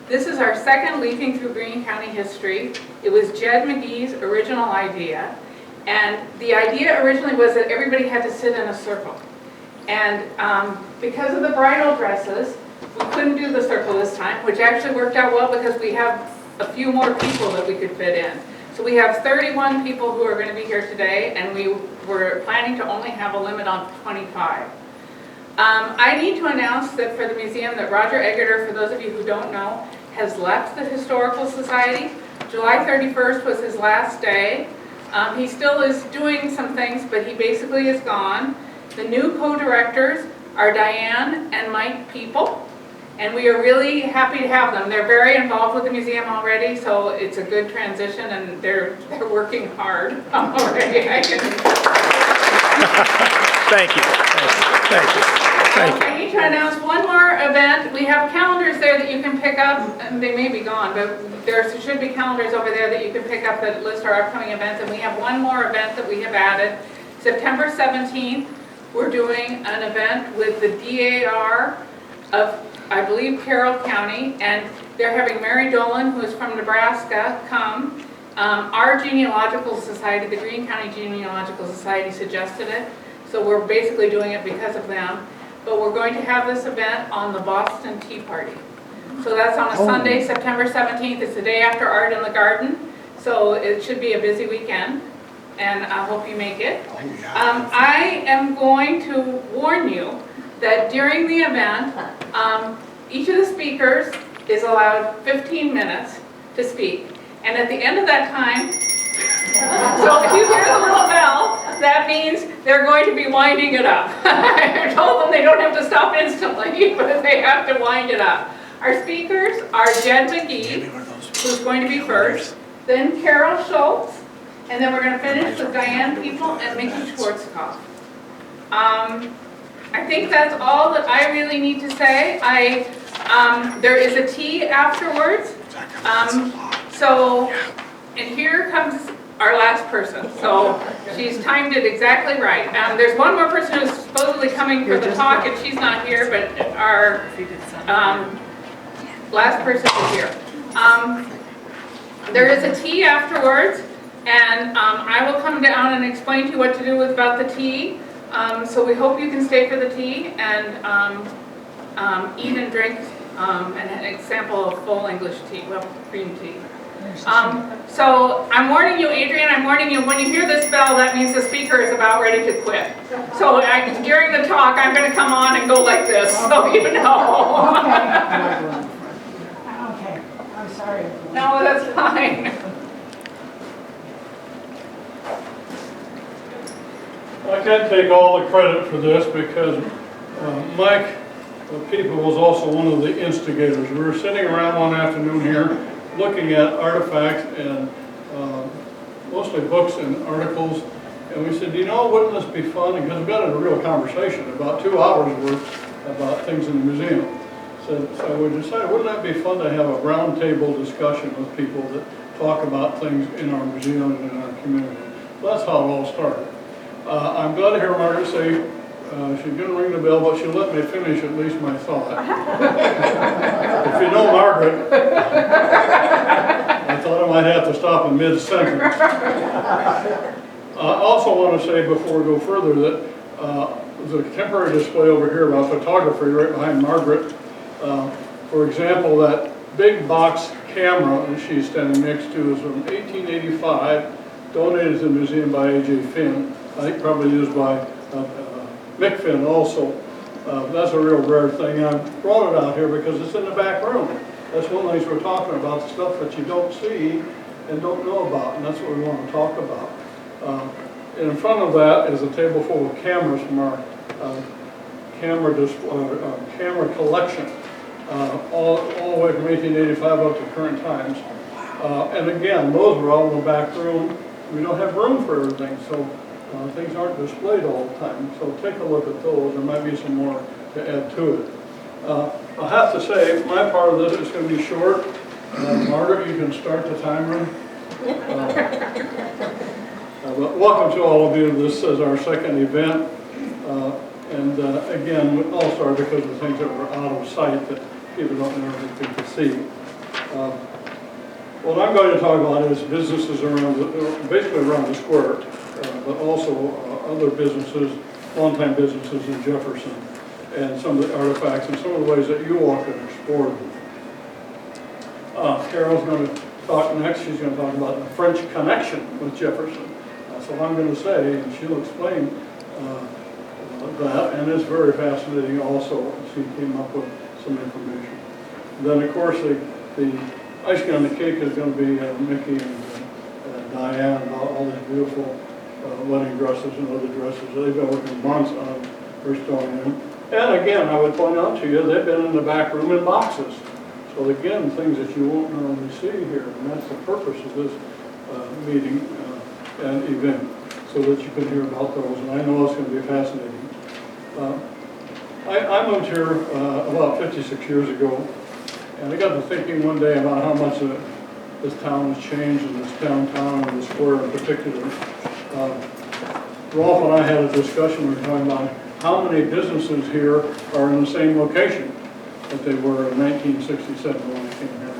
This is our second Leafing Through Greene County history. It was Jed Magee's original idea. And the idea originally was that everybody had to sit in a circle. And because of the bridal dresses, we couldn't do the circle this time, which actually worked out well because we have a few more people that we could fit in. So we have 31 people who are going to be here today, and we were planning to only have a limit on 25. I need to announce that for the museum that Roger Eggerter, for those of you who don't know, has left the Historical Society. July 31st was his last day. He still is doing some things, but he basically is gone. The new co-directors are Dianne and Mike Piepel, and we are really happy to have them. They're very involved with the museum already, so it's a good transition, and they're working hard already. Thank you. Thank you. Thank you. I need to announce one more event. We have calendars there that you can pick up, and they may be gone, but there should be calendars over there that you can pick up that list our upcoming events, and we have one more event that we have added. September 17th, we're doing an event with the DAR of, I believe, Carroll County, and they're having Mary Dolan, who is from Nebraska, come. Our genealogical society, the Greene County Genealogical Society, suggested it, so we're basically doing it because of them. But we're going to have this event on the Boston Tea Party. So that's on a Sunday, September 17th. It's the day after Art in the Garden, so it should be a busy weekend, and I hope you make it. I am going to warn you that during the event, each of the speakers is allowed 15 minutes to speak. And at the end of that time, so if you hear the little bell, that means they're going to be winding it up. I told them they don't have to stop instantly, but they have to wind it up. Our speakers are Jed Magee, who's going to be first, then Carol Schultz, and then we're going to finish with Dianne Piepel and Mikki Schwartzkopf. I think that's all that I really need to say. There is a tea afterwards. And here comes our last person. So she's timed it exactly right. There's one more person who's supposedly coming for the talk, and she's not here, but our last person is here. There is a tea afterwards, and I will come down and explain to you what to do about the tea. So we hope you can stay for the tea and eat and drink an example of full English tea, well, green tea. So I'm warning you, Adrian, I'm warning you, when you hear this bell, that means the speaker is about ready to quit. So during the talk, I'm going to come on and go like this, so you know. Okay, I'm sorry. No, that's fine. I can't take all the credit for this because Mike Piepel was also one of the instigators. We were sitting around one afternoon here looking at artifacts and mostly books and articles, and we said, you know, wouldn't this be fun? Because we got into a real conversation, about 2 hours worth, about things in the museum. So we decided, wouldn't that be fun to have a roundtable discussion with people that talk about things in our museum and in our community? So that's how it all started. I'm glad to hear Margaret say she's going to ring the bell, but she'll let me finish at least my thought. If you know Margaret, I thought I might have to stop in mid-sentence. I also want to say before we go further that there's a temporary display over here about photography right behind Margaret. For example, that big box camera that she's standing next to is from 1885, donated to the museum by A.J. Finn. I think probably used by Mick Finn also. That's a real rare thing. I brought it out here because it's in the back room. That's one of the things we're talking about, the stuff that you don't see and don't know about, and that's what we want to talk about. And in front of that is a table full of cameras from our camera collection, all the way from 1885 up to current times. And again, those are all in the back room. We don't have room for everything, so things aren't displayed all the time. So take a look at those. There might be some more to add to it. I have to say, my part of this is going to be short. Margaret, you can start the timer. But welcome to all of you. This is our second event. And again, we all started because of things that were out of sight that people don't know if people see. What I'm going to talk about is businesses around, basically around the square, but also other businesses, longtime businesses in Jefferson, and some of the artifacts and some of the ways that you all can explore them. Carol's going to talk next. She's going to talk about the French connection with Jefferson. That's what I'm going to say, and she'll explain that, and it's very fascinating also. She came up with some information. Then, of course, the icing on the cake is going to be Mikki and Dianne, all these beautiful wedding dresses and other dresses. They've been working months on restoring them. And again, I would point out to you, they've been in the back room in boxes. So again, things that you won't normally see here, and that's the purpose of this meeting and event, so that you can hear about those. And I know it's going to be fascinating. I moved here about 56 years ago, and I got to thinking one day about how much this town has changed, and this downtown and the square in particular. Rolfe and I had a discussion. We were talking about how many businesses here are in the same location that they were in 1967 when I came here.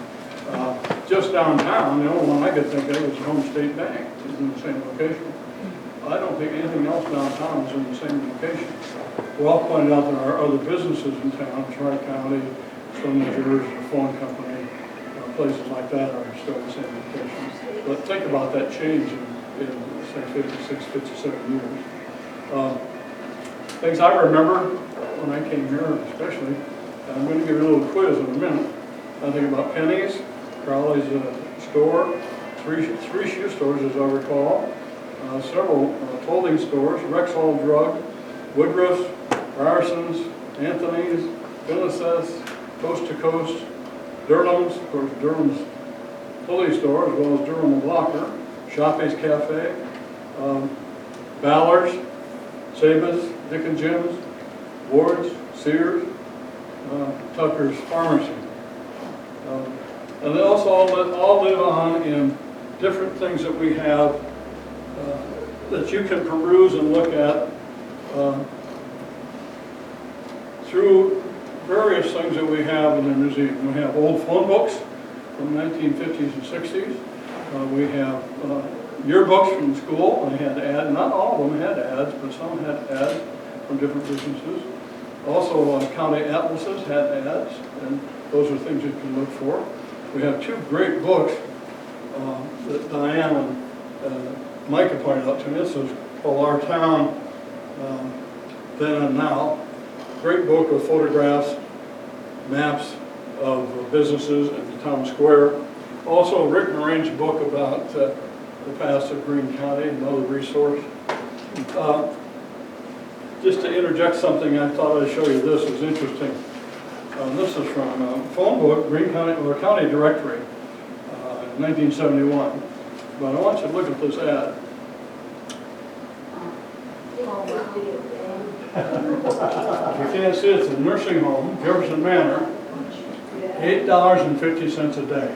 Just downtown, the only one I could think of was Home State Bank, is in the same location. I don't think anything else downtown is in the same location. Rolfe pointed out there are other businesses in town, Tri-County, some New Jersey, a phone company, places like that are still in the same location. But think about that change in say, 56, 57 years. Things I remember when I came here, especially, and I'm going to give you a little quiz in a minute. I think about Penny's, Crowley's store, three shoe stores as I recall, several clothing stores, Rexall Drug, Woodruff's, Ryerson's, Anthony's, Beneseth's, Coast to Coast, Durham's, of course Durham's clothing store, as well as Durham and Blocker, Shoppy's Cafe, Ballard's, Saba's, Dick and Jim's, Ward's, Sears, Tucker's Pharmacy. And they also all live on in different things that we have that you can peruse and look at through various things that we have in the museum. We have old phone books from 1950s and 60s. We have yearbooks from school. They had ads. Not all of them had ads, but some had ads from different businesses. Also, county atlases had ads, and those are things you can look for. We have two great books that Dianne and Mikki pointed out to me. This is called Our Town, Then and Now. Great book of photographs, maps of businesses in the town square. Also, Rick Morane's book about the past of Greene County, another resource. Just to interject something, I thought I'd show you this. It's interesting. This is from phone book, Greene County, or County Directory, 1971. But I want you to look at this ad. If you can't see it, it's a nursing home, Jefferson Manor, $8.50 a day.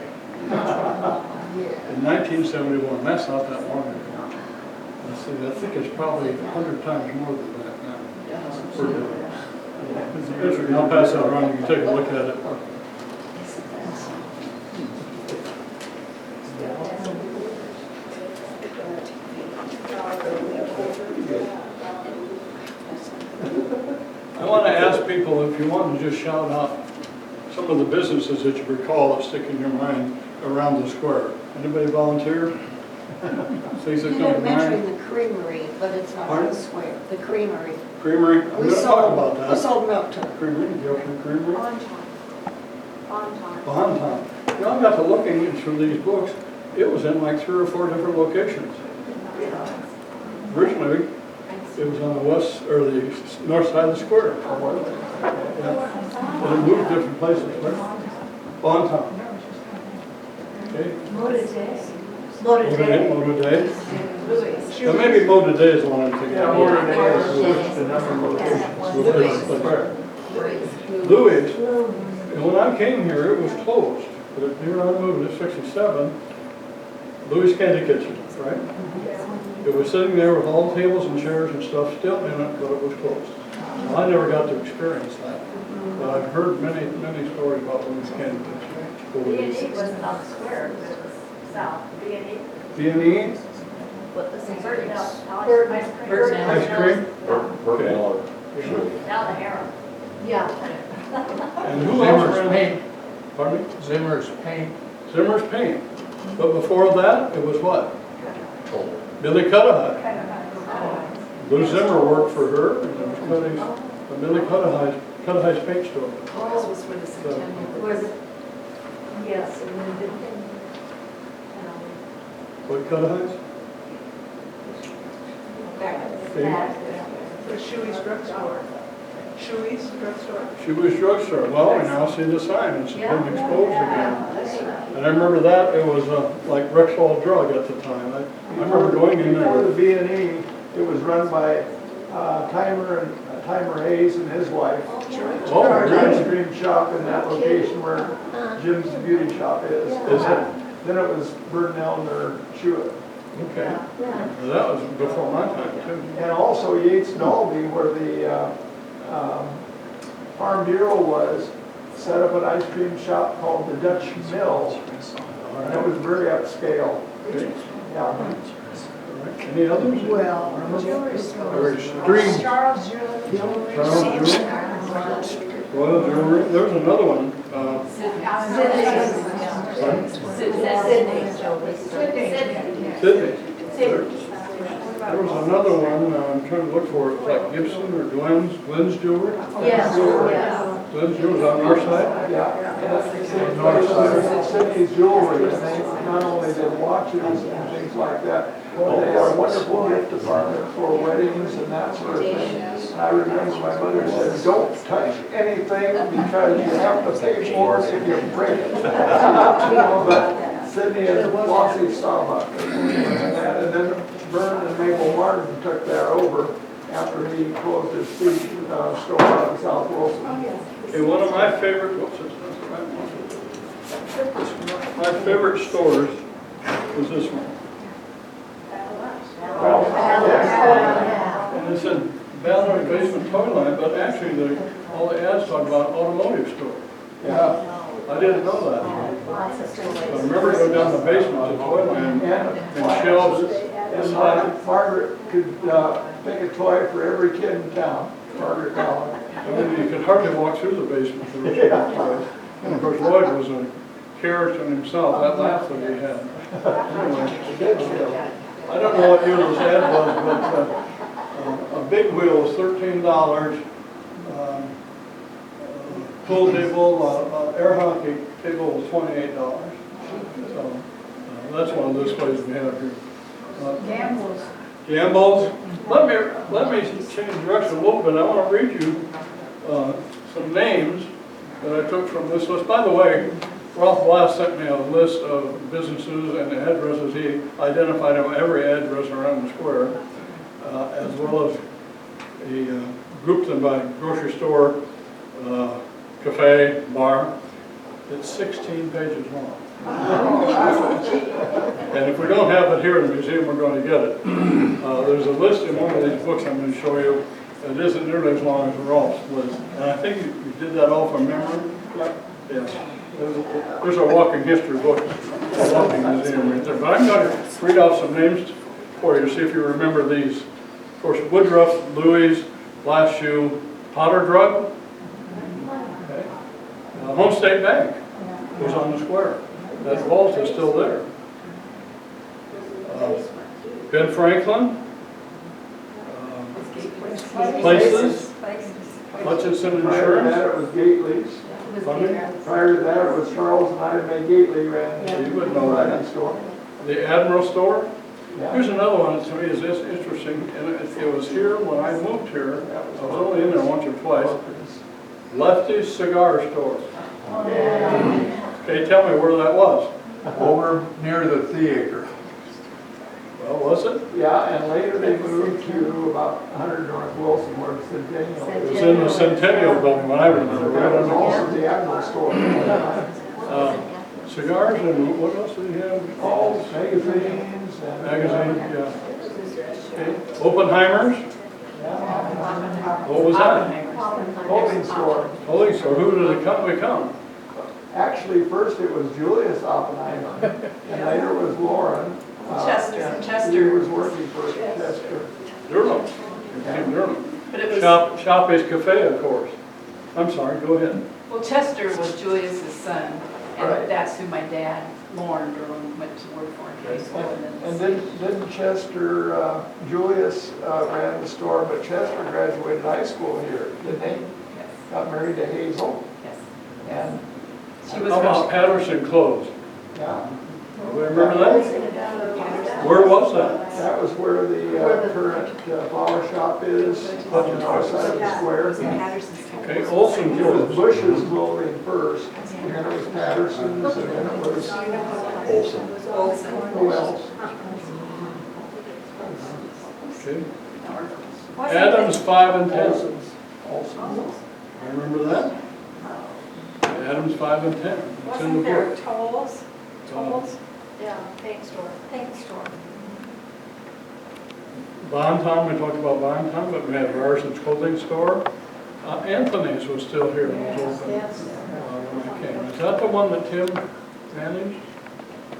In 1971, that's not that long ago. Let's see, I think it's probably 100 times more than that now. Per day. I'll pass that around, you can take a look at it. I want to ask people if you want to just shout out some of the businesses that you recall that stick in your mind around the square. Anybody volunteer? Things that You come to didn't mention mind? the creamery, but it's not on the square. The creamery. Creamery? I'm going to talk about that. We sold milk to them. Creamery, Jefferson Creamery? On time. Bon Time. You know, I got to looking through these books. It was in like 3 or 4 different locations. Originally, it was on the west or the north side of the square. Yeah. And it moved different places. Right? Bon Time. Okay. Moda Day. Well, maybe Moda Day is the one I'm thinking. Yeah, Moda Day is switched to another location. Louis. And when I came here, it was closed. But here I moved in 67. Louis Candy Kitchen, right? It was sitting there with all the tables and chairs and stuff still in it, but it was closed. So I never got to experience that. But I've heard many stories about Louis Candy Kitchen. B&E wasn't on the square, but it was south. B&E. B&E, What the same? Burton, no. Burton. Ice cream. Burton. ice cream, Down the Harem. Yeah. and who else Zimmer's ran? paint, Pardon me? Zimmer's paint. Zimmer's Paint. But before that, it was what? Billy Cudahy. Lou Zimmer worked for her, and it was Billy Cudahy's paint store. Ours was for the centennial. Was it? Yes, and then did What Cudahy's? the Shoey's drugstore. Shoey's drugstore. She was drugstore. Well, we now see the sign, it's been exposed again. And I remember that, it was like Rexall Drug at the time. I remember going in Before the there. B&E, it was run by Timer Hayes and his wife. Oh, An really? ice cream shop in that location where Jim's Beauty Shop is. Is it? Then it was Burnell or Schuett. Okay. Well, that was before my time too. And also Yates Dalby, where the Farm Bureau was, set up an ice cream shop called the Dutch Mill. And it was very upscale. Okay. Yeah. Any others? Well, jewelry store. Green. Charles Jewelry. Charles Jewelry? Royal Jewelry. There was another one. Sydney. There was another one, I'm trying to look for it, like Gibson or Glenn's Jewelry? Yes, yes. Glenn's Jewelry on our side? Yeah. Sydney's Jewelry, and they not only did watches and things like that, but they had a wonderful gift department for weddings and that sort of thing. And I remember my mother said, don't touch anything because you have to pay for it if you break it. But Sydney and Flossie Starbuck. And then Vern and Mabel Martin took that over after he closed his street store out in South Wilson. Okay, one of my favorite, whoops, that's not the right one. My favorite stores was this one. And it said Ballard Basement Toy Line, but actually all the ads talk about automotive store. Yeah. I didn't know that. I remember going down the basement to Toy Line and shelves. And Margaret could pick a toy for every kid in town, Margaret Allen. I mean, you could hardly walk through the basement for those toys. And of course, Lloyd was a character in himself, that laugh that he had. Anyway, I don't know what year this ad was, but a big wheel was $13. Pool table, air hockey table was $28. So that's one of those places we have here. Gambles. Gamble's. Let me change direction a little bit. I want to read you some names that I took from this list. By the way, Rolfe Blaess sent me a list of businesses and the addresses. He identified every address around the square, as well as he grouped them by grocery store, cafe, bar. It's 16 pages long. And if we don't have it here in the museum, we're going to get it. There's a list in one of these books I'm going to show you. It isn't nearly as long as Rolfe's list. And I think you did that all from memory? Yes. There's a walking history book, a walking museum right there. But I'm going to read off some names for you to see if you remember these. Of course, Woodruff, Louis, Last Shoe, Potter Drug. Okay. Home State Bank was on the square. That vault is still there. Ben Franklin, Places, Hutchinson Prior to Insurance. that, it was Gately's. Prior to that, it was Charles and Ida Mae Gately ran You wouldn't know that. store. The Admiral Store. Yeah. Here's another one that to me is this interesting, and it was here when I moved here. I was only in there once or twice. Lefty's Cigar Store. Okay, tell me where that was. Over near the theater. Well, was it? Yeah, and later they moved to about 100 North Wilson where it's Centennial. It was in the Centennial Building when I remember. That Right was on also the Admiral store. cigars and what else did he have? All magazines and. Magazine, yeah. Okay. Oppenheimer's. What was that? Clothing store. Holy, so who did the company come? Actually, first it was Julius Oppenheimer, and later was Lauren. Chester. He was working for Chester. Durham. In Durham. But it was, Shop is Cafe, of course. I'm sorry, go ahead. well, Chester was Julius's son, Right. and that's who my dad, Lauren Durham, went to work for in high school. And didn't Chester, Julius ran the store, but Chester graduated high school here, didn't he? Yes, Got married to Hazel, yes. and, She was How about Patterson Clothes? yeah, Do you remember that? Where was that? that was where the current flower shop is, on the north side of the square. Okay, Olson It was Clothes. Bush's Clothing first, and then it was Patterson's, and then it was, who else? Okay. Adams 5 and 10. Olson's. Olson's. I remember that. Adams 5 and 10. It's in the Wasn't there book. Tolls? Tolls? Yeah, paint store. Paint store. Bonton, we talked about Bonton, but we had Larson's Clothing Store. Anthony's was still here and was open when I came. Is that the one that Tim managed?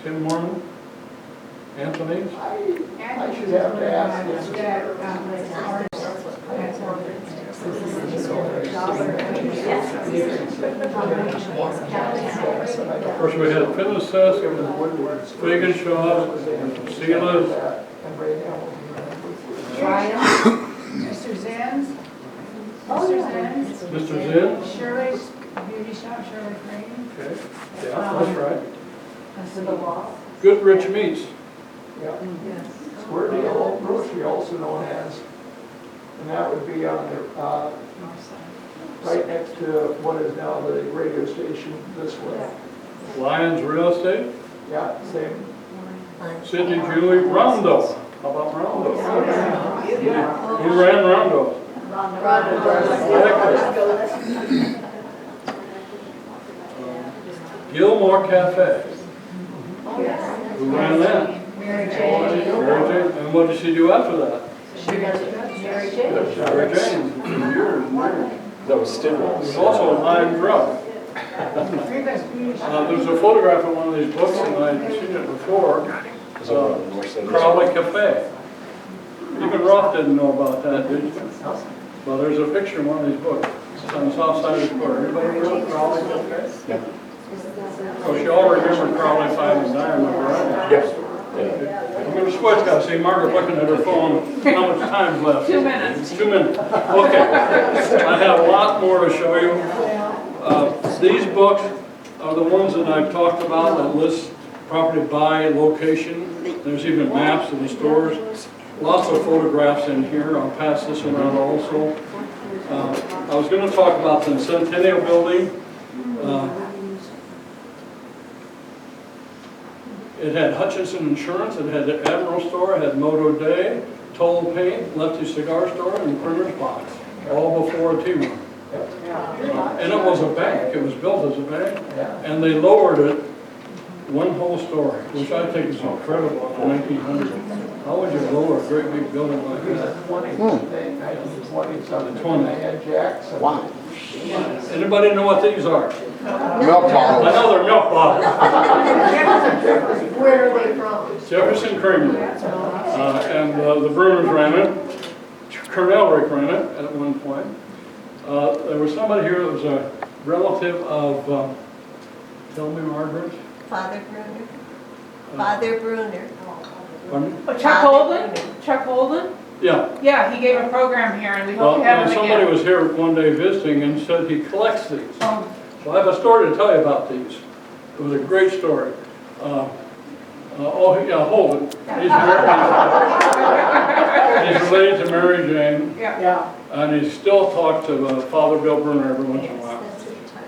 Tim Mormon? Anthony's? I should have to ask this. Of course, we had Pinnacesk, Vegan Shaw, Sela's. Mr. Zen's, Oh, Mr. yeah. Zen's, Mr. Zinn? Shirley's Beauty Shop, Shirley Crane. Okay, yeah, that's right. To the wall. Goodrich Meats. Yeah. Yes. Square Deal Grocery, also known as, and that would be on the, right next to what is now the radio station this way. Lions Real Estate. Yeah, same. Sidney Julie Rondo. How about Rondo? Who ran Rondo? Gilmore Cafe. Who ran that? Mary Mary Jane. Jane. And what did she do after that? Mary Jane. Mary Jane. Years and years. That was Stinwell's. There's also a lime drug. Rita's Beauty Shop. There's a photograph of one of these books, and I'd seen it before. Is it on the north side of the- Crowley Cafe. Even Rolfe didn't know about that, did you? Well, there's a picture in one of these books. It's on the south side of the square. Anybody remember Crowley Cafe? Yeah. Of course, you all remember Crowley 5 and Dianne, right? Yes. I'm going to switch, guys. See Margaret looking at her phone. How much time's left? 2 minutes. 2 minutes. Okay. I have a lot more to show you. These books are the ones that I've talked about that list property by location. There's even maps of the stores. Lots of photographs in here. I'll pass this around also. I was going to talk about the Centennial Building. It had Hutchinson Insurance, it had the Admiral Store, it had Moto Day, Toll Paint, Lefty Cigar Store, and Printer's Box, all before a T-Room. And it was a bank, it was built as a bank, and they lowered it one whole story, which I think is incredible in the 1900s. How would you lower a great big building like that? 1920, they had Jackson. Wow. Anybody know what these are? Milk I know they're milk bottles. Where are they from? Jefferson Creamery. And the Bruners ran it. Cornell ran it at one point. There was somebody here that was a relative of, tell me, Margaret? Father Bruner. Father Bruner. Pardon? Chuck Holden? Chuck Holden? Yeah. Yeah, he gave a program here and we hope Well, to have him somebody again. was here one day visiting and said he collects these. Oh, So I have a story to tell you about these. It was a great story. Holden. He's related to Mary Jane. yeah. And he still talks to Father Bill Bruner every once in a while.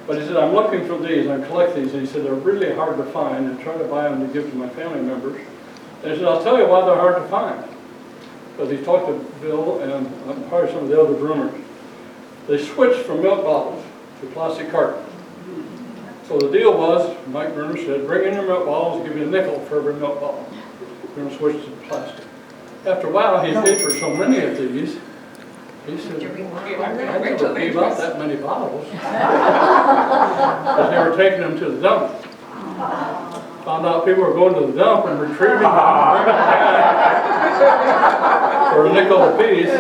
But he said, I'm looking for these, I collect these. And he said, they're really hard to find, and try to buy them to give to my family members. And he said, I'll tell you why they're hard to find. Because he talked to Bill and probably some of the other Bruners. They switched from milk bottles to plastic cartons. So the deal was, Mike Bruner said, bring in your milk bottles, I'll give you a nickel for every milk bottle. We're going to switch to plastic. After a while, he paid for so many of these He said, You might I wait till never they gave out that many bottles. But they were taking them to the dump. Found out people were going to the dump and retrieving them for a nickel apiece.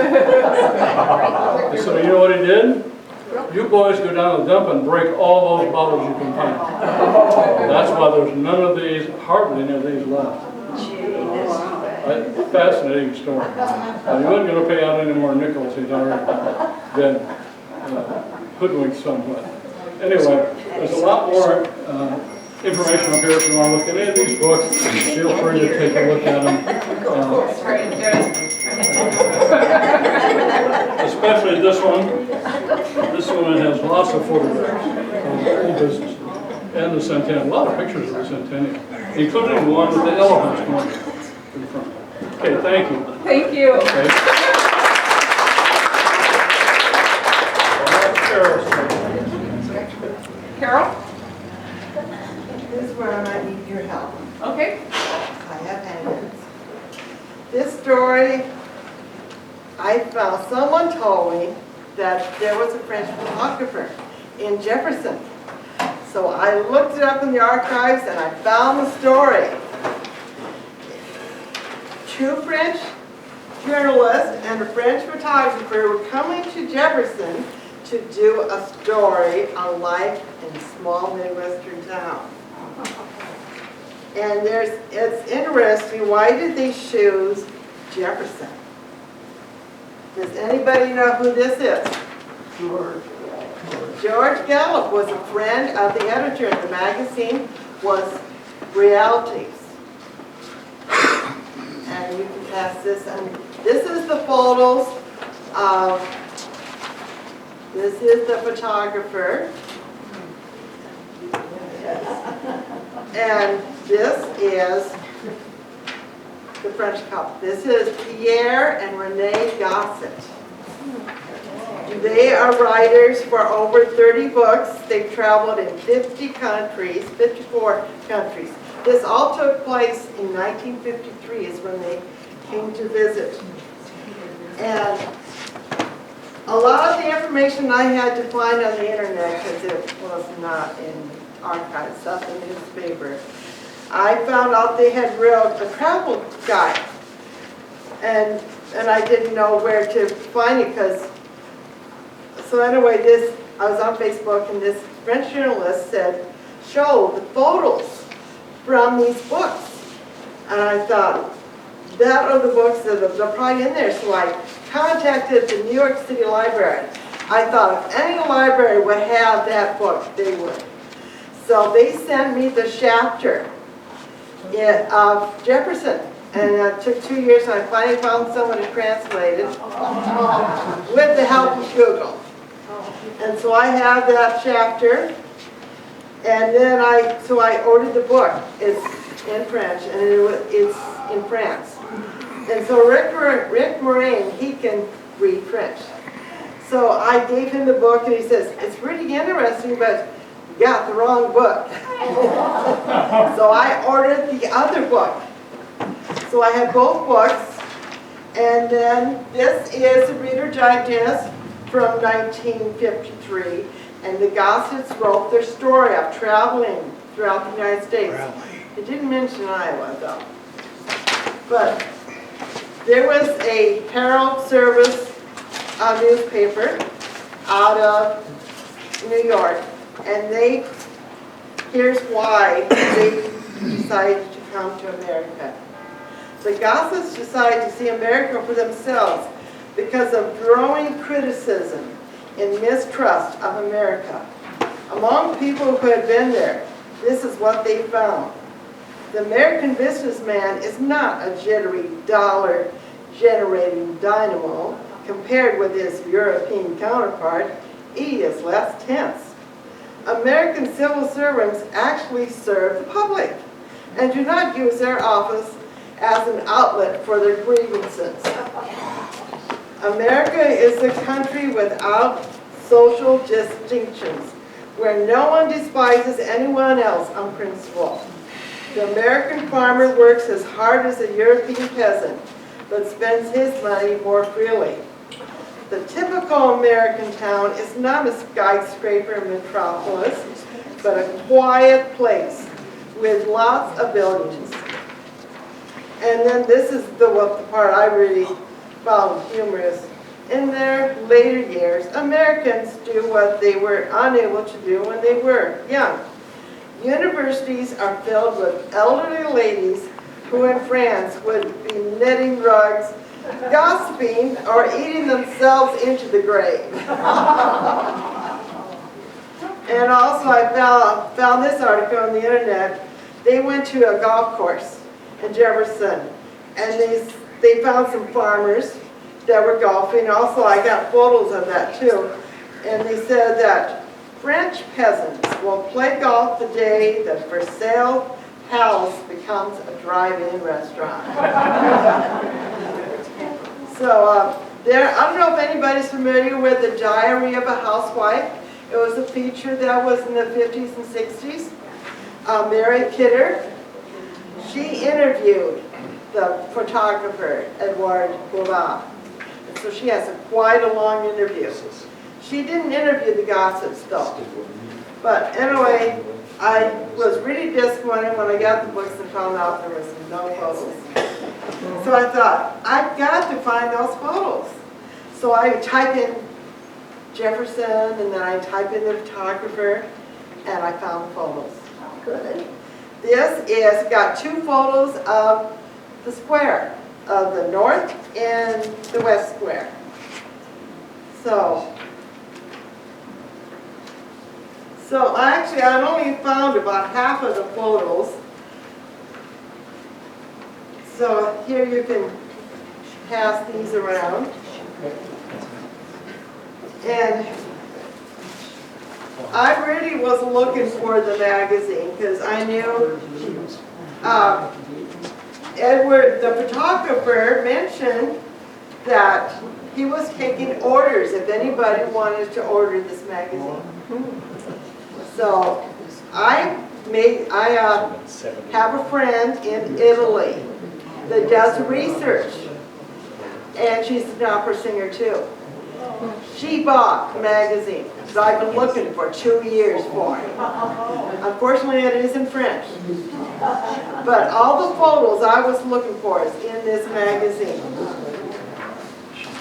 So you know what he did? You boys go down to the dump and break all those bottles you can find. That's why there's none of these, hardly any of these left. Fascinating story. He wasn't going to pay out any more nickels. He's already been hoodwinked somewhat. Anyway, there's a lot more information up here if you want to look at any of these books. Feel free to take a look at them. Especially this one. This one has lots of photographs of the old business and the Centennial. A lot of pictures of the Centennial, including one with the elephants going in front. Okay, thank you. Thank you. Okay. Carol? This is where I might need your help. Okay. I have hands. This story, I found, someone told me that there was a French photographer in Jefferson. So I looked it up in the archives and I found the story. Two French journalists and a French photographer were coming to Jefferson to do a story on life in a small Midwestern town. And it's interesting, why did they choose Jefferson? Does anybody know who this is? George Gallup was a friend of the editor, and the magazine was Realites. And you can pass this on. This is the photos of, this is the photographer. And this is the French couple. This is Pierre and Renee Gosset. They are writers for over 30 books. They've traveled in 50 countries, 54 countries. This all took place in 1953 is when they came to visit. And a lot of the information I had to find on the internet, because it was not in archives, stuff in the newspaper, I found out they had wrote a travel guide. And I didn't know where to find it, because, so anyway, I was on Facebook and this French journalist said, show the photos from these books. And I thought, that are the books that are probably in there. So I contacted the New York City Library. I thought if any library would have that book, they would. So they sent me the chapter of Jefferson. And it took 2 years, and I finally found someone to translate it with the help of Google. And so I have that chapter. And then I ordered the book. It's in French, and it's in France. And so Rick Moraine, he can read French. So I gave him the book, and he says, it's pretty interesting, but you got the wrong book. So I ordered the other book. So I have both books. And then this is a Reader Digest from 1953. And the Gossets wrote their story of traveling throughout the United States. It didn't mention Iowa, though. But there was a Herald Service newspaper out of New York. And here's why they decided to come to America. The Gossets decided to see America for themselves because of growing criticism and mistrust of America. Among people who had been there, this is what they found. The American businessman is not a jittery dollar-generating dynamo compared with his European counterpart. He is less tense. American civil servants actually serve the public and do not use their office as an outlet for their grievances. America is a country without social distinctions, where no one despises anyone else on principle. The American farmer works as hard as a European peasant, but spends his money more freely. The typical American town is not a skyscraper metropolis, but a quiet place with lots of buildings. And then this is the part I really found humorous. In their later years, Americans do what they were unable to do when they were young. Universities are filled with elderly ladies who in France would be knitting rugs, gossiping, or eating themselves into the grave. And also I found this article on the internet. They went to a golf course in Jefferson, and they found some farmers that were golfing. Also, I got photos of that too. And they said that French peasants will play golf the day the for sale house becomes a drive-in restaurant. So I don't know if anybody's familiar with the Diary of a Housewife. It was a feature that was in the 50s and 60s. Mary Kidder, she interviewed the photographer, Edouard Boubat. And so she has quite a long interview. She didn't interview the Gossets though. But anyway, I was really disappointed when I got the books and found out there was no photos. So I thought, I've got to find those photos. So I type in Jefferson, and then I type in the photographer, and I found photos. Good. This is got two photos of the square, of the north and the west square. So actually I only found about half of the photos. So here you can pass these around. And I really was looking for the magazine because I knew Edouard, the photographer, mentioned that he was taking orders if anybody wanted to order this magazine. So I have a friend in Italy that does research, and she's an opera singer too. She bought the magazine that I've been looking for 2 years for. Unfortunately, it is in French. But all the photos I was looking for is in this magazine.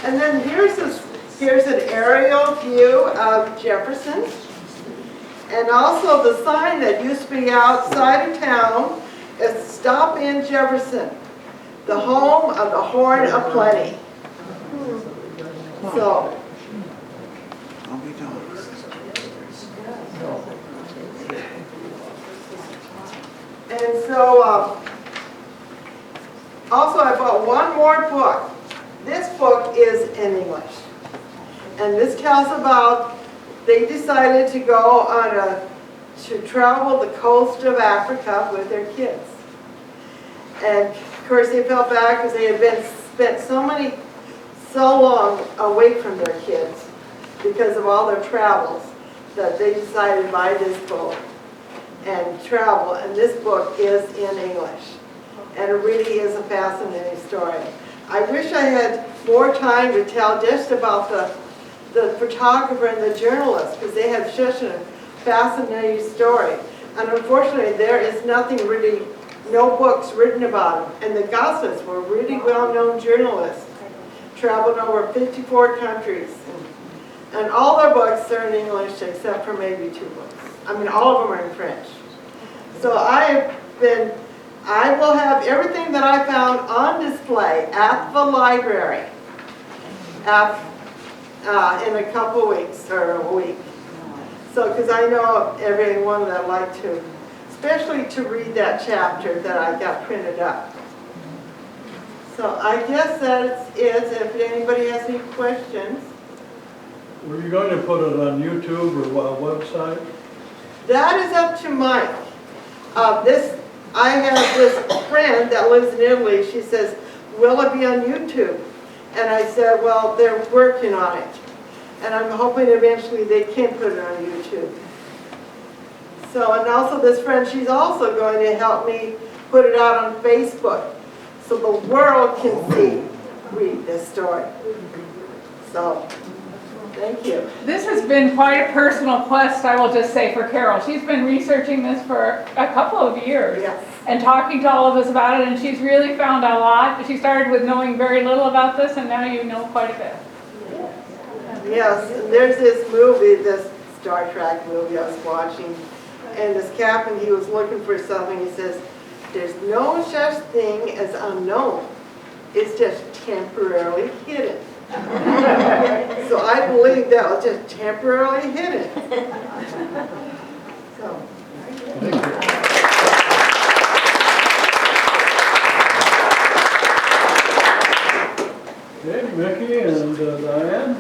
And then here's an aerial view of Jefferson. And also the sign that used to be outside of town is Stop in Jefferson, the home of the Horn of Plenty. So, and so, also I bought one more book. This book is in English. And this tells about, they decided to go to travel the coast of Africa with their kids. And of course they felt bad because they had spent so long away from their kids because of all their travels that they decided to buy this book and travel. And this book is in English. And it really is a fascinating story. I wish I had more time to tell just about the photographer and the journalist because they have such a fascinating story. And unfortunately there is nothing really, no books written about them. And the Gossets were really well-known journalists. Traveled over 54 countries. And all their books are in English except for maybe 2 books. I mean, all of them are in French. So I will have everything that I found on display at the library in a couple weeks or a week. So, because I know everyone that like to, especially to read that chapter that I got printed up. So I guess that is, if anybody has any questions. Were you going to put it on YouTube or a website? That is up to Mike. I have this friend that lives in Italy. She says, will it be on YouTube? And I said, well, they're working on it. And I'm hoping eventually they can put it on YouTube. So, and also this friend, she's also going to help me put it out on Facebook so the world can read this story. So, thank you. This has been quite a personal quest, I will just say, for Carol. She's been researching this for a couple of years. Yes. And talking to all of us about it, and she's really found a lot. She started with knowing very little about this, and now you know quite a bit. Yes, and there's this movie, this Star Trek movie I was watching, and this captain, he was looking for something, he says, there's no such thing as unknown. It's just temporarily hidden. So I believe that was just temporarily hidden. So. Okay, Mikki and Dianne.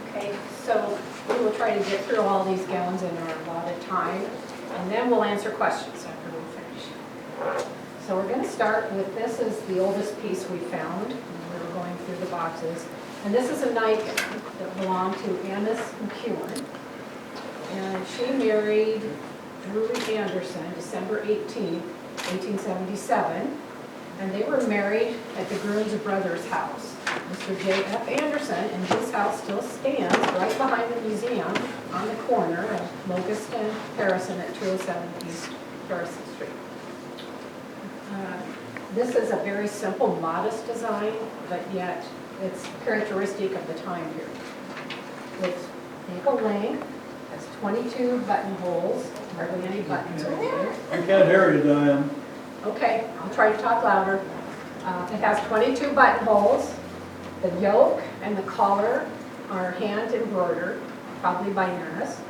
Okay, so we will try to get through all these gowns in our allotted time, and then we'll answer questions after we finish. So we're going to start with, this is the oldest piece we found. We were going through the boxes. And this is a nightgown that belonged to Annis McEwen. And she married Drury Anderson December 18, 1877. And they were married at the Groons Brothers house. Mr. J.F. Anderson, and his house still stands right behind the museum on the corner of Locust and Harrison at 207 East Harrison Street. This is a very simple, modest design, but yet it's characteristic of the time period. It's ankle length, has 22 buttonholes, hardly any buttons over there. I can't hear you, Dianne. Okay, I'll try to talk louder. It has 22 buttonholes. The yoke and the collar are hand embroidered, probably by Annis.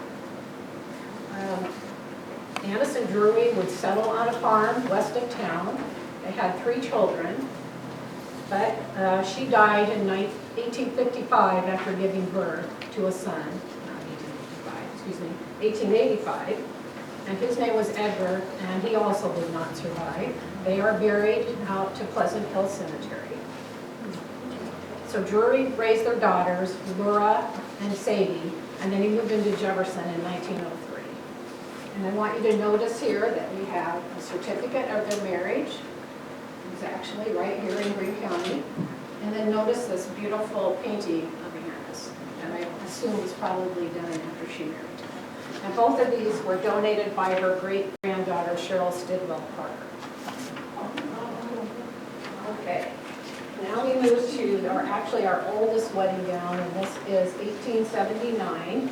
Annis and Drury would settle on a farm west of town. They had 3 children, but she died in 1855 after giving birth to a son, not 1855, excuse me, 1885. And his name was Edouard, and he also did not survive. They are buried out to Pleasant Hill Cemetery. So Drury raised their daughters, Laura and Sadie, and then he moved into Jefferson in 1903. And I want you to notice here that we have a certificate of their marriage. It's actually right here in Greene County. And then notice this beautiful painting of Annis, and I assume it's probably done after she married. And both of these were donated by her great-granddaughter, Cheryl Stidwell Parker. Okay, now we move to our oldest wedding gown, and this is 1879.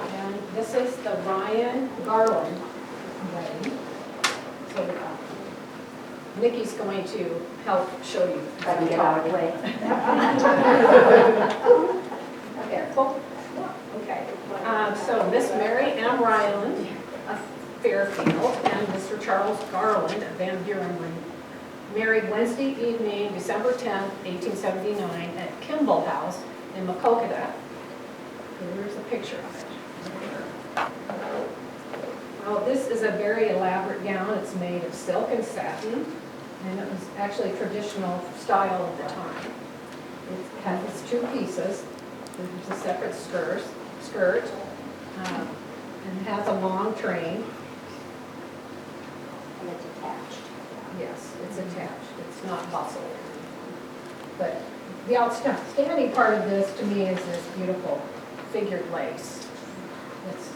And this is the Ryan Garland wedding. So Mikki's going to help show you. Try to get out of the way. Careful. Okay. So Miss Mary M. Ryland of Fairfield and Mr. Charles Garland of Van Buren were married Wednesday evening, December 10th, 1879 at Kimball House in Macokota. Here's a picture of it. Well, this is a very elaborate gown. It's made of silk and satin, and it was actually traditional style of the time. It has its 2 pieces. There's a separate skirt, and it has a long train. And it's attached. Yes, it's attached. It's not bustled. But the outstanding part of this to me is this beautiful figured lace. It's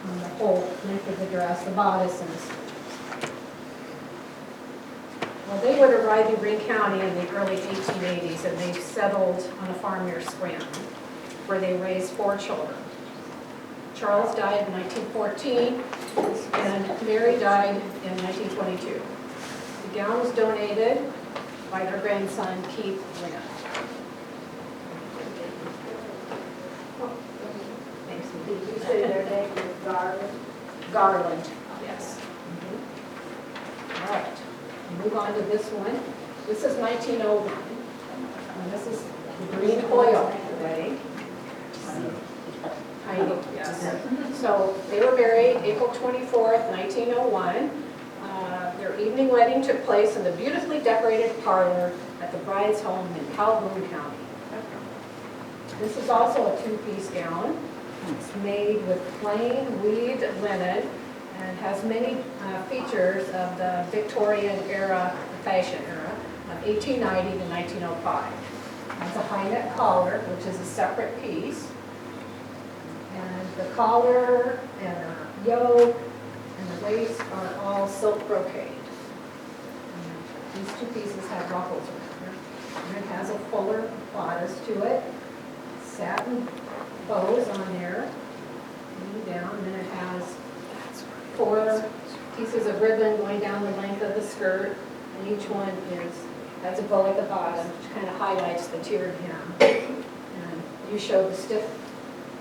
on the whole length of the dress, the bodices. Well, they would arrive in Greene County in the early 1880s, and they settled on a farm near Scranton, where they raised 4 children. Charles died in 1914, and Mary died in 1922. The gown was donated by their grandson, Keith Lynn. Did you say their name was Garland? Garland, yes. All right, move on to this one. This is 1901, and this is the Green Oil wedding. Yes. So they were married April 24th, 1901. Their evening wedding took place in the beautifully decorated parlor at the bride's home in Calhoun County. This is also a 2-piece gown. It's made with plain weaved linen, and has many features of the Victorian era, fashion era, of 1890 to 1905. It's a high neck collar, which is a separate piece. And the collar and the yoke and the waist are all silk brocade. And these two pieces have ruffles around here. And it has a fuller bodice to it, satin bows on there, and down, and then it has 4 pieces of ribbon going down the length of the skirt, and each one has a bow at the bottom, which kind of highlights the tiered hem. And you showed the stiff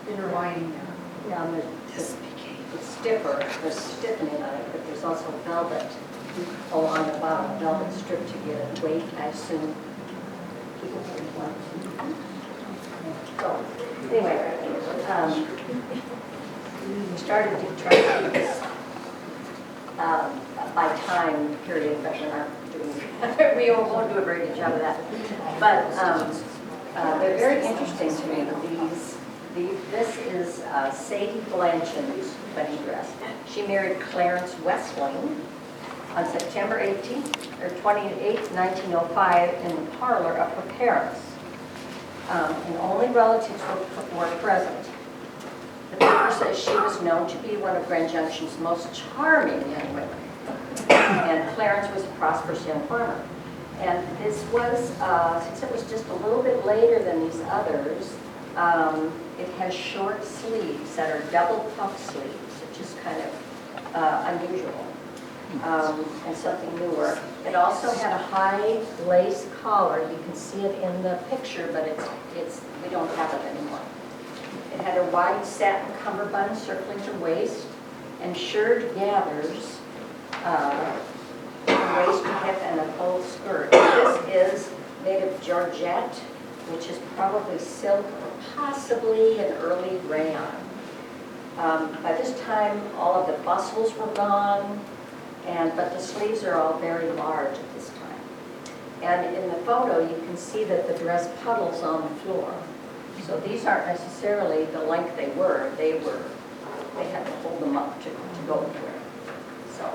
inner lining there. Yeah, and it's stiffer, there's stiffening on it, but there's also velvet along the bottom, velvet strip to get it weight, I assume. So, anyway, we started to try to keep this by time period, but we're not doing, we won't do a very good job of that. But they're very interesting to me. This is Sadie Blanchard's wedding dress. She married Clarence Westling on September 28th, 1905, in the parlor of her parents. And only relatives were present. The paper says she was known to be one of Grand Junction's most charming young women. And Clarence was a prosperous young farmer. And this was, since it was just a little bit later than these others, it has short sleeves that are double puff sleeves, which is kind of unusual and something newer. It also had a high lace collar. You can see it in the picture, but we don't have it anymore. It had a wide satin cummerbund circling her waist and shirred gathers from waist to hip and a full skirt. This is made of georgette, which is probably silk or possibly an early rayon. By this time, all of the bustles were gone, but the sleeves are all very large at this time. And in the photo, you can see that the dress puddles on the floor. So these aren't necessarily the length they were. They had to hold them up to go anywhere. So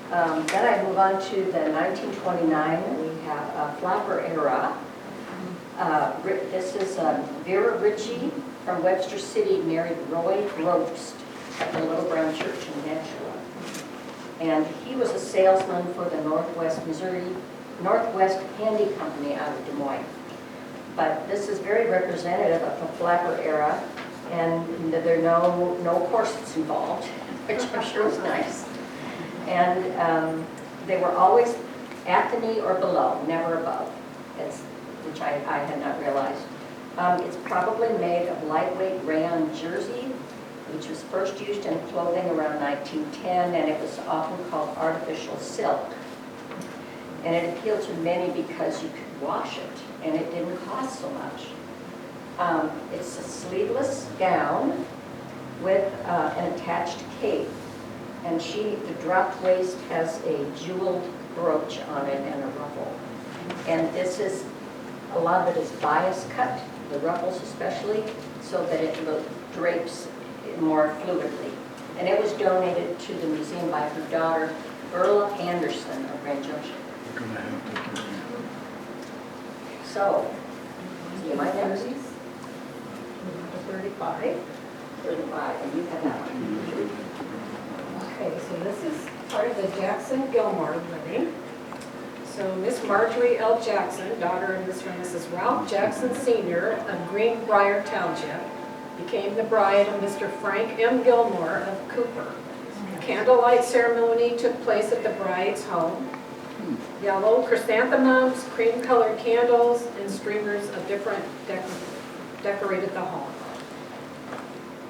then I move on to the 1929. We have a flapper era. This is Vera Ritchie from Webster City married Roy Roast at the Little Brown Church in Nashua. And he was a salesman for the Northwest Candy Company out of Des Moines. But this is very representative of the flapper era, and there are no corsets involved, which I'm sure is nice. And they were always at the knee or below, never above, which I had not realized. It's probably made of lightweight rayon jersey, which was first used in clothing around 1910, and it was often called artificial silk. And it appealed to many because you could wash it, and it didn't cost so much. It's a sleeveless gown with an attached cape, and the dropped waist has a jeweled brooch on it and a ruffle. And a lot of it is bias cut, the ruffles especially, so that it drapes more fluidly. And it was donated to the museum by her daughter, Earl Anderson of Grand Junction. So, see my next? 35. 35, and you have that one. Okay, so this is part of the Jackson Gilmore wedding. So Miss Marjorie L. Jackson, daughter of Mr. and Mrs. Ralph Jackson Sr. of Greenbrier Township, became the bride of Mr. Frank M. Gilmore of Cooper. The candlelight ceremony took place at the bride's home. Yellow chrysanthemums, cream-colored candles, and streamers of different decorated the home.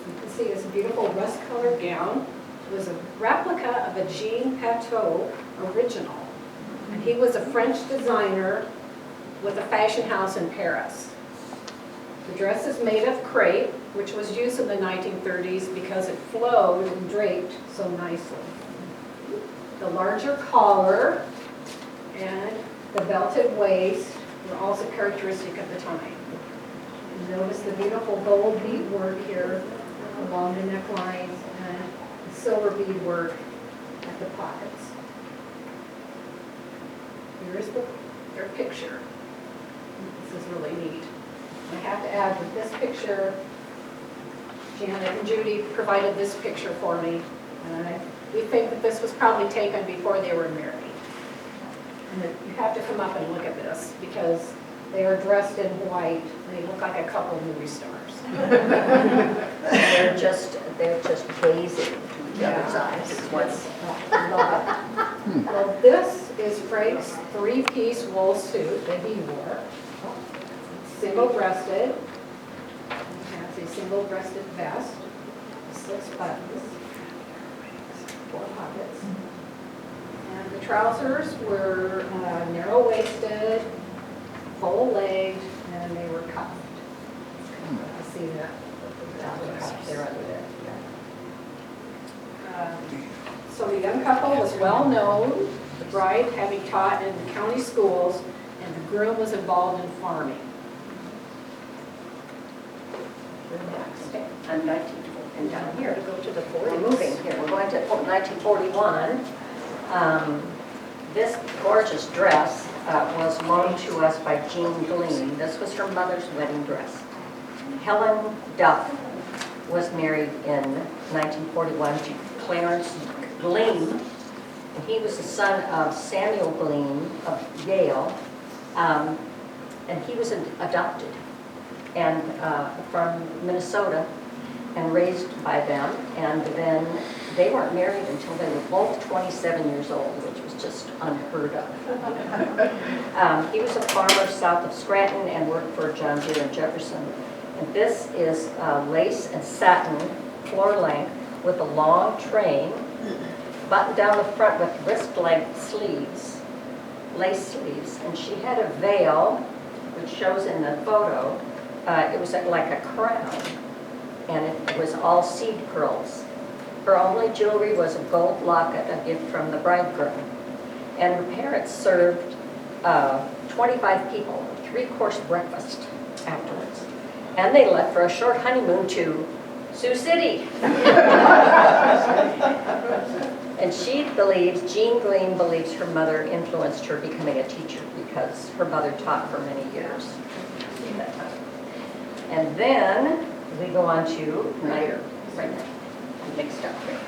You can see this beautiful rust-colored gown. It was a replica of a Jean Pateau original. And he was a French designer with a fashion house in Paris. The dress is made of crepe, which was used in the 1930s because it flowed and draped so nicely. The larger collar and the belted waist were also characteristic of the time. And notice the beautiful gold bead work here along the necklines and the silver beadwork at the pockets. Here's their picture. This is really neat. I have to add that this picture, Janet and Judy provided this picture for me. And we think that this was probably taken before they were married. And you have to come up and look at this because they are dressed in white. They look like a couple of movie stars. They're just gazing into each other's eyes. It's what's I love it. Well, this is Frank's three-piece wool suit that he wore. Single-breasted. It has a single-breasted vest, 6 buttons, 4 pockets. And the trousers were narrow-waisted, full-legged, and they were cuffed. I see that. they're under there. So the young couple was well known, the bride having taught in the county schools, and the groom was involved in farming. Okay. And 19, and down here, Go to the we're 40s. moving here, we're going to 1941. This gorgeous dress was loaned to us by Jean Greene. This was her mother's wedding dress. Helen Duff was married in 1941 to Clarence Greene, and he was the son of Samuel Greene of Yale, and he was adopted and from Minnesota and raised by them, and then they weren't married until they were both 27 years old, which was just unheard of. He was a farmer south of Scranton and worked for John Deere and Jefferson. And this is lace and satin floor length with a long train, buttoned down the front with wrist-length sleeves, lace sleeves. And she had a veil, which shows in the photo. It was like a crown, and it was all seed pearls. Her only jewelry was a gold locket, a gift from the bridegroom. And her parents served 25 people a 3-course breakfast afterwards. And they left for a short honeymoon to Sioux City. And she believes, Jean Greene believes her mother influenced her becoming a teacher because her mother taught for many years at that time. And then we go on to later, right now, mixed up here.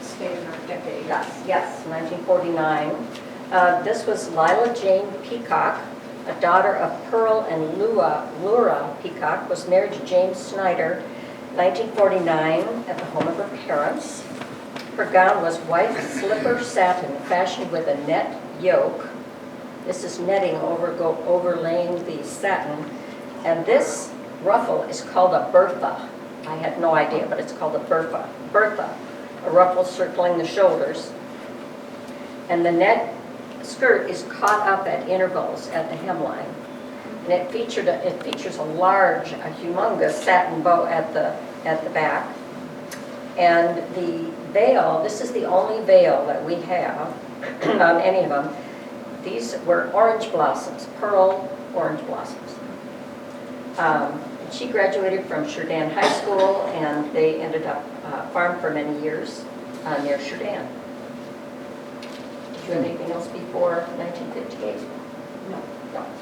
Stay in our decade. Yes, 1949. This was Lila Jane Peacock, a daughter of Pearl and Laura Peacock, was married to James Snyder, 1949, at the home of her parents. Her gown was white slipper satin, fashioned with a net yoke. This is netting overlaying the satin. And this ruffle is called a bertha. I had no idea, but it's called a bertha. Bertha, a ruffle circling the shoulders. And the net skirt is caught up at intervals at the hemline. And it features a large, a humongous satin bow at the back. And the veil, this is the only veil that we have on any of them. These were orange blossoms, pearl orange blossoms. She graduated from Sheridan High School, and they ended up farmed for many years near Sheridan. Did you have anything else before 1958? No.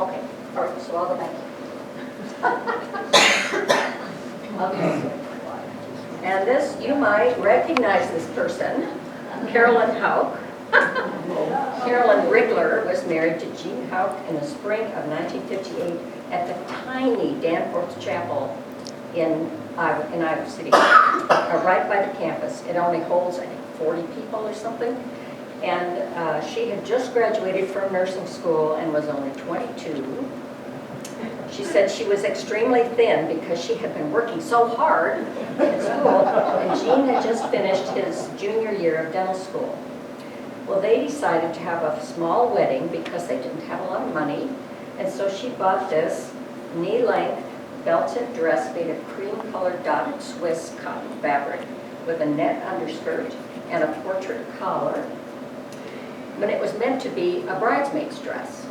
Okay. All right. So I'll go back. Okay. And this, you might recognize this person, Carolyn Houck. Carolyn Rigler was married to Gene Houck in the spring of 1958 at the tiny Danforth Chapel in Iowa City, right by the campus. It only holds, I think, 40 people or something. And she had just graduated from nursing school and was only 22. She said she was extremely thin because she had been working so hard in school, and Gene had just finished his junior year of dental school. Well, they decided to have a small wedding because they didn't have a lot of money, and so she bought this knee-length belted dress made of cream-colored dotted Swiss cotton fabric with a net underskirt and a portrait collar. But it was meant to be a bridesmaid's dress.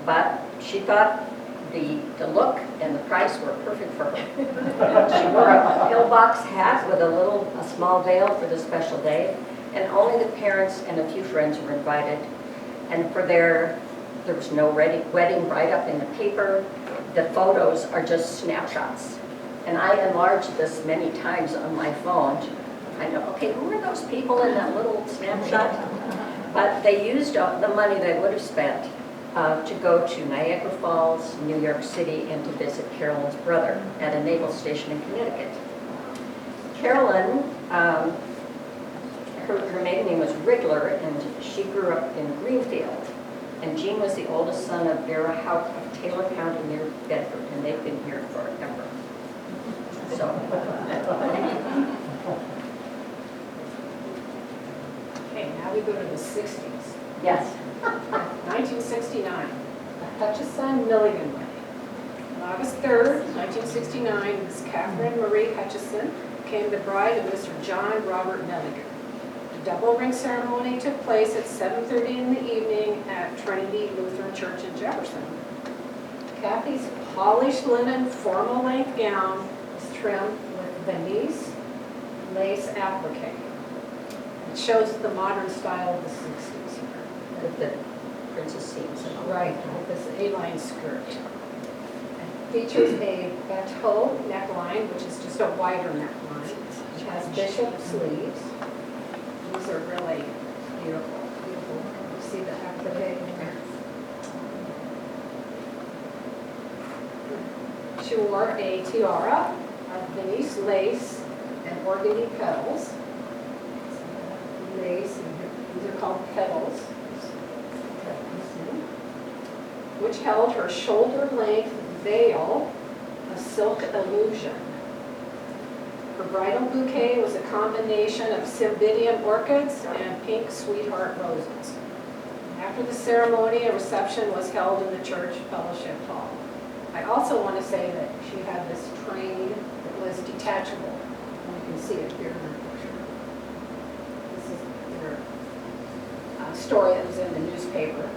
But she thought the look and the price were perfect for her. She wore a pillbox hat with a small veil for the special day, and only the parents and a few friends were invited. And there was no wedding write-up in the paper. The photos are just snapshots. And I enlarged this many times on my phone. I know, okay, who are those people in that little snapshot? But they used the money they would have spent to go to Niagara Falls, New York City, and to visit Carolyn's brother at a naval station in Connecticut. Carolyn, her maiden name was Riggler, and she grew up in Greenfield. And Gene was the oldest son of Vera Houck of Taylor County near Bedford, and they've been here forever. So. Okay, now we go to the 60s. Yes. 1969, the Hutchison-Milligan wedding. On August 3rd, 1969, Ms. Catherine Marie Hutchison became the bride of Mr. John Robert Milligan. The double ring ceremony took place at 7:30 in the evening at Trinity Lutheran Church in Jefferson. Kathy's polished linen formal length gown was trimmed with Venice lace applique. It shows the modern style of the 60s here. With the princess seams and all. Right, with this A-line skirt. It features a bateau neckline, which is just a wider neckline. It has bishop sleeves. These are really beautiful, beautiful. You see the applique in there. She wore a tiara of Venice lace and organdy petals. Lace, and these are called petals, which held her shoulder-length veil of silk illusion. Her bridal bouquet was a combination of cymbidium orchids and pink sweetheart roses. After the ceremony, a reception was held in the church fellowship hall. I also want to say that she had this train that was detachable. And you can see it here in the picture. This is their story that was in the newspaper.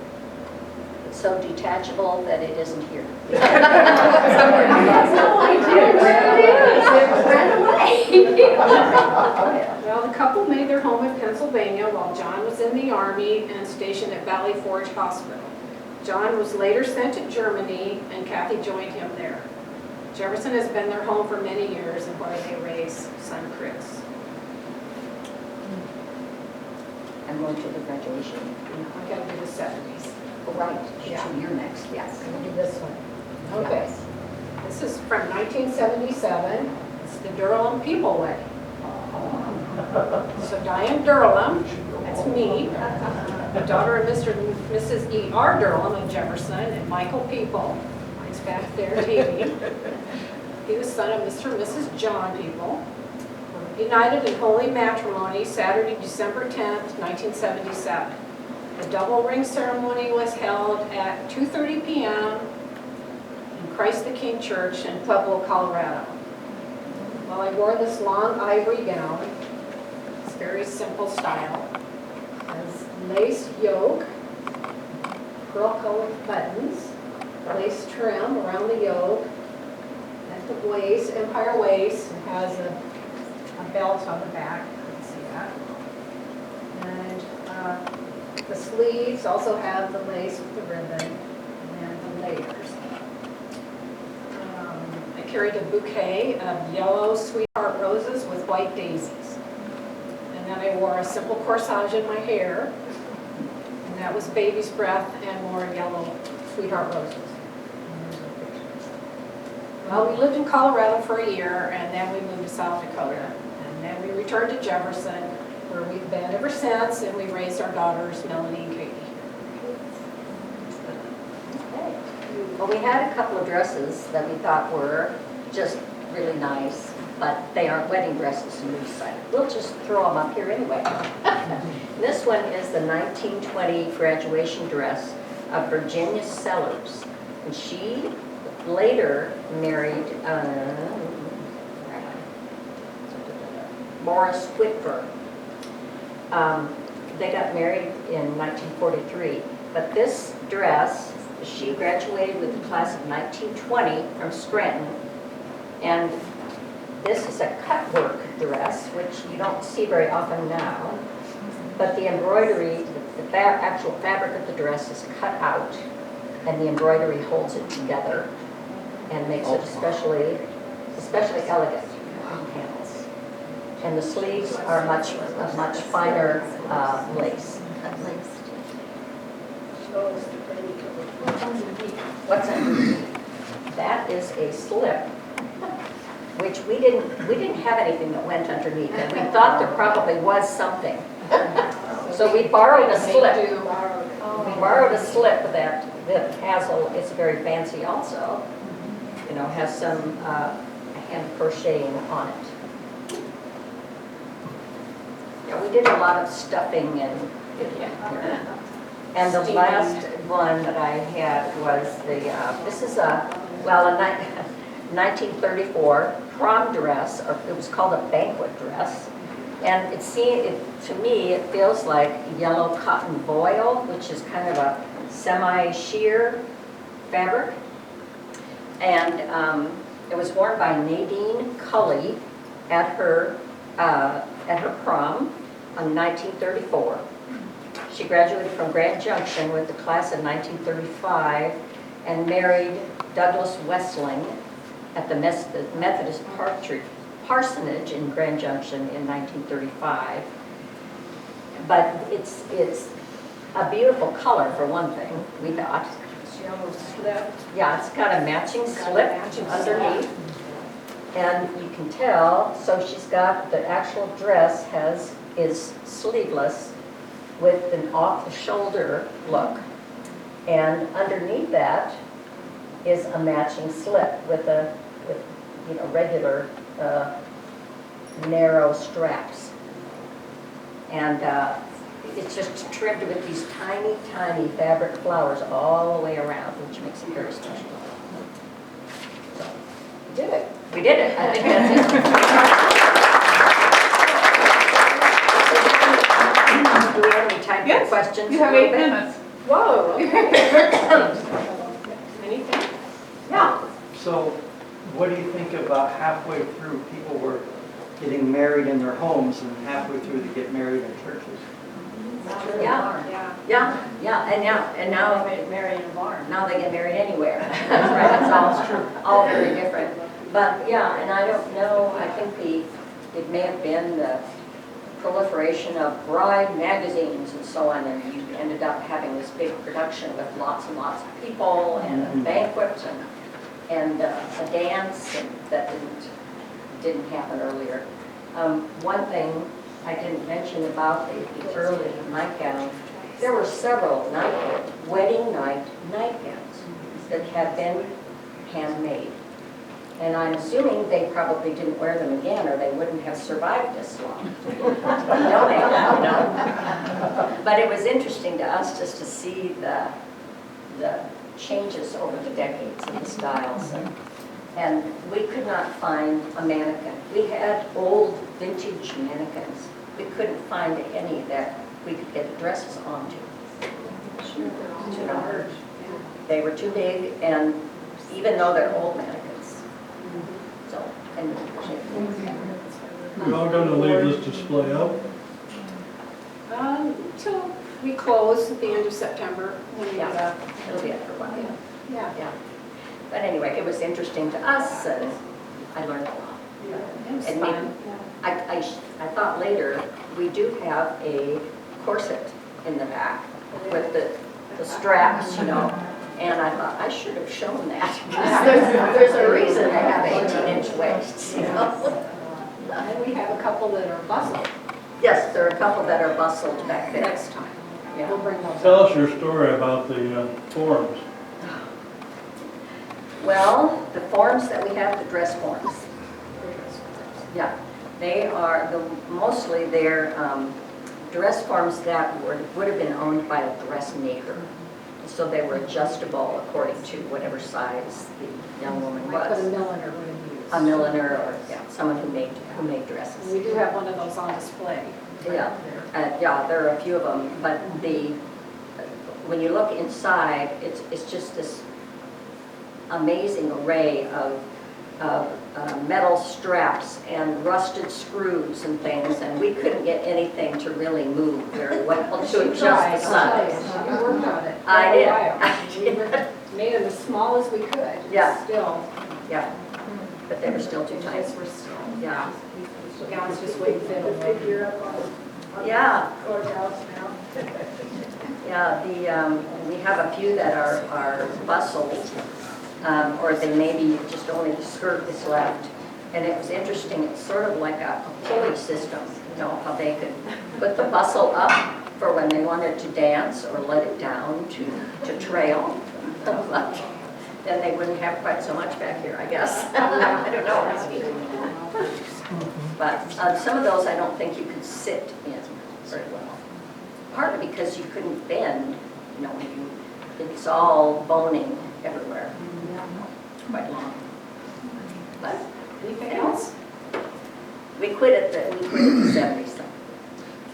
It's so detachable that it isn't here. Well, the couple made their home in Pennsylvania while John was in the Army and stationed at Valley Forge Hospital. John was later sent to Germany, and Kathy joined him there. Jefferson has been their home for many years and where they raised son Chris. I'm going to the graduation. I gotta do the 70s. Oh, right. Yeah. So you're next, yes. I'm gonna do this one. Okay. This is from 1977. It's the Durham Piepel wedding. So Dianne Durham, that's me, the daughter of Mr. and Mrs. E.R. Durham of Jefferson, and Michael Piepel, mine's back there, TV. He was son of Mr. and Mrs. John Piepel. United in holy matrimony, Saturday, December 10th, 1977. The double ring ceremony was held at 2:30 p.m. in Christ the King Church in Pueblo, Colorado. Well, I wore this long ivory gown. It's very simple style. It has lace yoke, pearl-colored buttons, lace trim around the yoke, at the waist, empire waist. It has a belt on the back. You can see that. And the sleeves also have the lace with the ribbon and the layers. I carried a bouquet of yellow sweetheart roses with white daisies. And then I wore a simple corsage in my hair. And that was baby's breath and more yellow sweetheart roses. And there's the pictures. Well, we lived in Colorado for a year, and then we moved to South Dakota. And then we returned to Jefferson, where we've been ever since, and we raised our daughters, Melanie and Katie. Okay. Well, we had a couple of dresses that we thought were just really nice, but they aren't wedding dresses, and we decided we'll just throw them up here anyway. This one is the 1920 graduation dress of Virginia Sellers, and she later married Morris Whitford. They got married in 1943, but this dress She graduated with the class of 1920 from Scranton. And this is a cut work dress, which you don't see very often now. But the embroidery, the actual fabric of the dress is cut out, and the embroidery holds it together and makes it especially elegant panels. And the sleeves are a much finer lace. What's underneath? That is a slip, which we didn't have anything that went underneath, and we thought there probably was something. So we borrowed a slip. We borrowed a slip that Hazel is very fancy also. You know, has some hand crocheting on it. Yeah, we did a lot of stuffing and the last one that I had was this is a 1934 prom dress, or it was called a banquet dress. And to me, it feels like yellow cotton voile, which is kind of a semi-sheer fabric. And it was worn by Nadine Cully at her prom in 1934. She graduated from Grand Junction with the class of 1935 and married Douglas Westling at the Methodist Parsonage in Grand Junction in 1935. But it's a beautiful color for one thing, we thought. Yellow slip. Yeah, it's got a matching slip underneath. And you can tell, so she's got, the actual dress is sleeveless with an off-the-shoulder look. And underneath that is a matching slip with regular narrow straps. And it's just trimmed with these tiny, tiny fabric flowers all the way around, which makes it very special. So, we did it. We did it. I think that's it. Do we have any time for questions? You have 8 minutes. Whoa. Anything? Yeah. So what do you think about halfway through, people were getting married in their homes and halfway through they get married in churches? Yeah, and now They get married in a barn. now they get married anywhere. Right, it's all very different. But yeah, and I don't know, I think it may have been the proliferation of bride magazines and so on, and you ended up having this big production with lots and lots of people and a banquet and a dance that didn't happen earlier. One thing I didn't mention about the early nightgown, there were several wedding night nightgowns that had been handmade. And I'm assuming they probably didn't wear them again, or they wouldn't have survived this long. No. But it was interesting to us just to see the changes over the decades in the styles. And we could not find a mannequin. We had old vintage mannequins. We couldn't find any that we could get the dresses onto. They were too big, and even though they're old mannequins. So, and We're all going to leave this display up. Till we close at the end of September. When we it'll be up for a while. yeah. But anyway, it was interesting to us, and I learned a lot. It was And fun. I thought later, we do have a corset in the back with the straps, and I thought I should have shown that. There's a reason they have 18-inch waists, And we have a couple that are bustled Yes, there are a couple that are bustled back there. next time. Yeah. We'll bring those Tell up. us your story about the forms. Well, the forms that we have, the dress forms. Yeah, they are mostly they're dress forms that would have been owned by a dressmaker. So they were adjustable according to whatever size the young woman Like what a was. milliner would have used. A milliner or someone who made We dresses. do have one of those on display. Yeah, there are a few of them, but when you look inside, it's just this amazing array of metal straps and rusted screws and things, and we couldn't get anything to really move very well to adjust the size. We worked on it. I did. For a while. We made them as small as we could. Yeah. Still. Yeah, but they were still too tight. We're still. Yeah. Gowns just wouldn't fit them. Figure up on Yeah, courthouse now. yeah, we have a few that are bustled, or they maybe just only the skirt is left. And it was interesting, it's sort of like a pulley system, you know, how they could put the bustle up for when they wanted to dance or let it down to trail. Then they wouldn't have quite so much back here, I guess. I don't know. But some of those I don't think you could sit in very well. Partly because you couldn't bend, you know, it's all boning everywhere. Quite long. But Anything else? we quit at the 70s. So.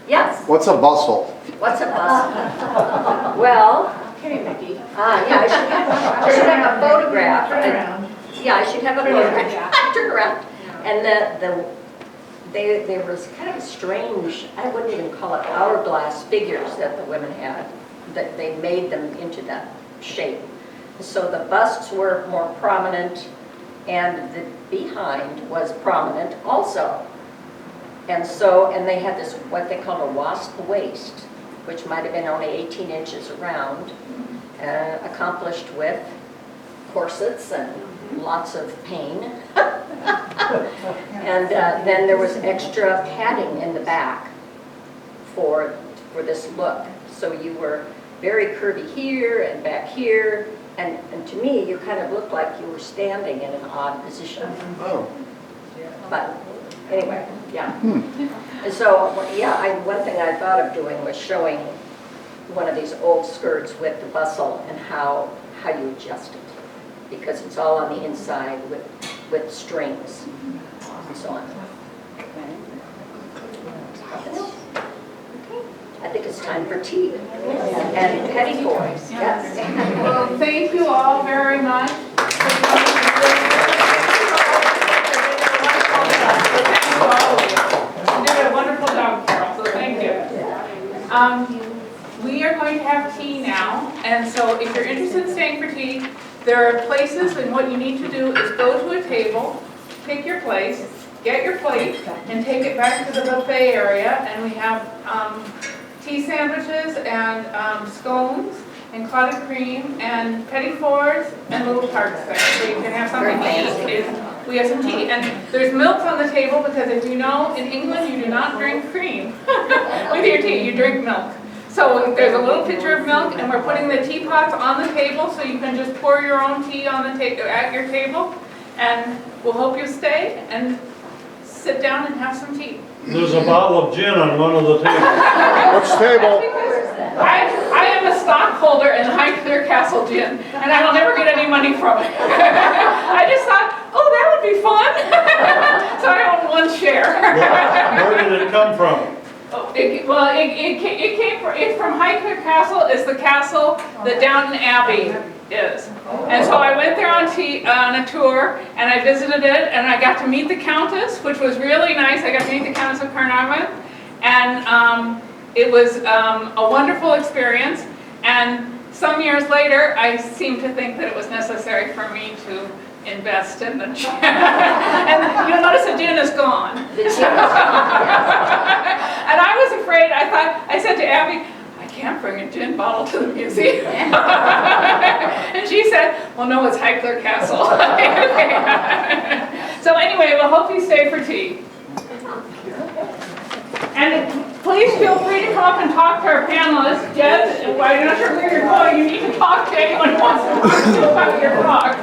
Yes. What's a bustle? What's a bustle? Well, Okay, Mikki. yeah, I should have a photograph. Turn around. Yeah, I should have a photograph. Turn around. And there was kind of strange, I wouldn't even call it hourglass figures that the women had, that they made them into that shape. So the busts were more prominent, and the behind was prominent also. And they had this, what they called a wasp waist, which might have been only 18 inches around, accomplished with corsets and lots of pain. And then there was extra padding in the back for this look. So you were very curvy here and back here, and to me, you kind of looked like you were standing in an odd position. Oh. But anyway, yeah. And so, yeah, one thing I thought of doing was showing one of these old skirts with the bustle and how you adjust it, because it's all on the inside with strings and so on. I think it's time for tea and petticoats. Yes. Well, thank you all very much. You did a wonderful job, Carol, so thank you. We are going to have tea now, and so if you're interested in staying for tea, there are places, and what you need to do is go to a table, pick your place, get your plate, and take it back to the buffet area, and we have tea sandwiches and scones and clotted cream and petit fours and little tarts there, so you can have something to eat. We have some tea, and there's milk on the table, because if you know, in England you do not drink cream with your tea, you drink milk. So there's a little pitcher of milk, and we're putting the teapots on the table, so you can just pour your own tea on the at your table, and we'll hope you stay and sit down and have some tea. There's a bottle of gin on one of the tables. Which table? I am a stockholder in High Clear Castle Gin, and I will never get any money from it. I just thought, oh, that would be fun. So I own one share. Where did it come from? It's from High Clear Castle. It's the castle that Downton Abbey is. And so I went there on a tour, and I visited it, and I got to meet the Countess, which was really nice. I got to meet the Countess of Carnarvon, and it was a wonderful experience. And some years later, I seemed to think that it was necessary for me to invest in the gin. And you'll notice the gin is gone. And I was afraid, I said to Abby, I can't bring a gin bottle to the museum. And she said, well, no, it's High Clear Castle. So anyway, we'll hope you stay for tea. And please feel free to come up and talk to our panelists. Jed, I'm not sure where you're going. You need to talk to anyone who wants to talk to you about your talk.